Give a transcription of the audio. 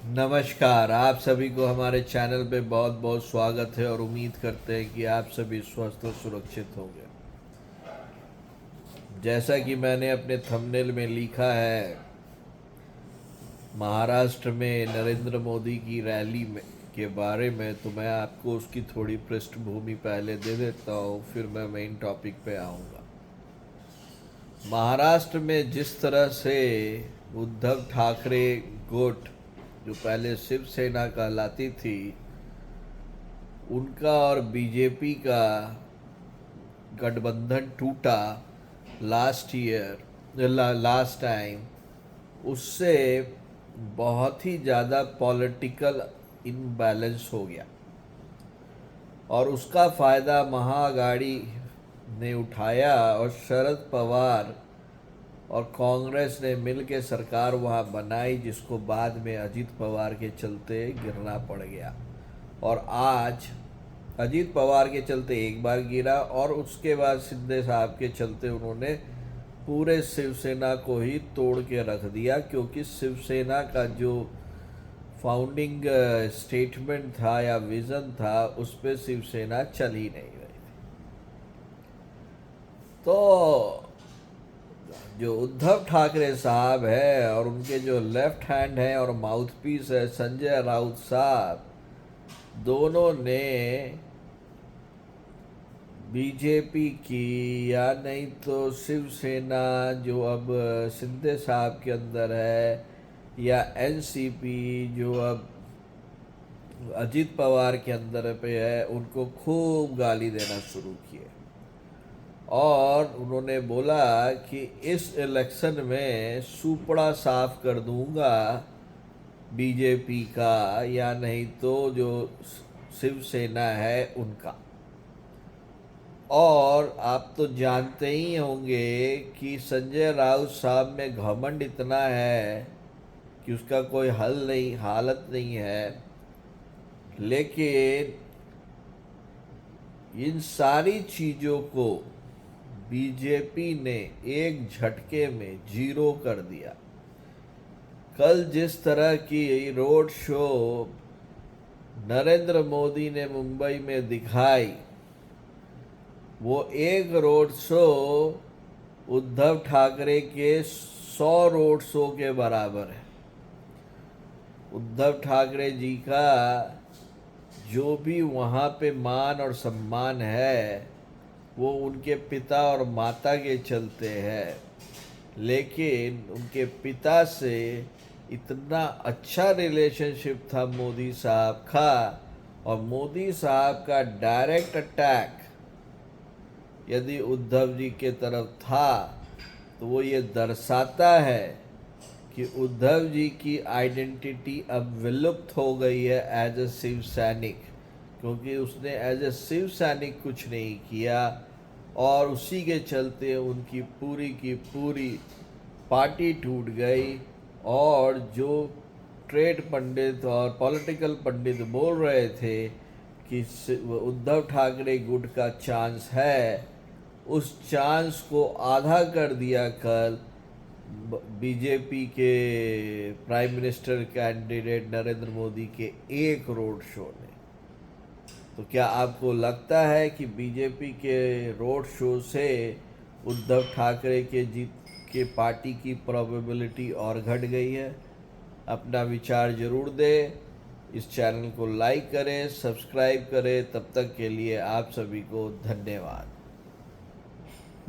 नमस्कार। आप सभी को हमारे चैनल पे बहुत बहुत स्वागत है और उम्मीद करते हैं कि आप सभी स्वस्थ और सुरक्षित होंगे। जैसा कि मैंने अपने थंबनेल में लिखा है, महाराष्ट्र में नरेंद्र मोदी की रैली में के बारे में, तो मैं आपको उसकी थोड़ी पृष्ठभूमि पहले दे देता हूँ, फिर मैं मेन टॉपिक पे आऊँगा। महाराष्ट्र में जिस तरह से उद्धव ठाकरे गुट, जो पहले शिवसेना कहलाती थी, उनका और बीजेपी का गठबंधन टूटा लास्ट टाइम, उससे बहुत ही ज़्यादा पॉलिटिकल इम्बैलेंस हो गया और उसका फ़ायदा महाअघाड़ी ने उठाया और शरद पवार और कांग्रेस ने मिल के सरकार वहाँ बनाई, जिसको बाद में अजीत पवार के चलते गिरना पड़ गया। और आज अजीत पवार के चलते एक बार गिरा और उसके बाद शिंदे साहब के चलते उन्होंने पूरे शिवसेना को ही तोड़ के रख दिया, क्योंकि शिवसेना का जो फाउंडिंग स्टेटमेंट था या विज़न था, उस पर शिवसेना चल ही नहीं रही थी। तो जो उद्धव ठाकरे साहब है और उनके जो लेफ्ट हैंड है और माउथ पीस है संजय राउत साहब, दोनों ने बीजेपी की या नहीं तो शिवसेना जो अब शिंदे साहब के अंदर है, या एनसीपी जो अब अजीत पवार के अंदर पे है, उनको खूब गाली देना शुरू किए और उन्होंने बोला कि इस इलेक्शन में सुपड़ा साफ कर दूंगा बीजेपी का, या नहीं तो जो शिवसेना है उनका। और आप तो जानते ही होंगे कि संजय राउत साहब में घमंड इतना है कि उसका कोई हल नहीं, हालत नहीं है। लेकिन इन सारी चीज़ों को बीजेपी ने एक झटके में जीरो कर दिया। कल जिस तरह की रोड शो नरेंद्र मोदी ने मुंबई में दिखाई, वो एक रोड शो उद्धव ठाकरे के 100 रोड शो के बराबर है। उद्धव ठाकरे जी का जो भी वहाँ पे मान और सम्मान है, वो उनके पिता और माता के चलते है। लेकिन उनके पिता से इतना अच्छा रिलेशनशिप था मोदी साहब का, और मोदी साहब का डायरेक्ट अटैक यदि उद्धव जी के तरफ था, तो वो ये दर्शाता है कि उद्धव जी की आइडेंटिटी अब विलुप्त हो गई है एज ए शिव सैनिक, क्योंकि उसने एज ए शिव सैनिक कुछ नहीं किया और उसी के चलते उनकी पूरी की पूरी पार्टी टूट गई। और जो ट्रेड पंडित और पॉलिटिकल पंडित बोल रहे थे कि उद्धव ठाकरे गुट का चांस है, उस चांस को आधा कर दिया कल बीजेपी के prime minister candidate Narendra Modi के एक रोड शो ने। तो क्या आपको लगता है कि बीजेपी के रोड शो से उद्धव ठाकरे के जीत के पार्टी की प्रोबेबिलिटी और घट गई है? अपना विचार जरूर दें। इस चैनल को लाइक करें, सब्सक्राइब करें। तब तक के लिए आप सभी को धन्यवाद।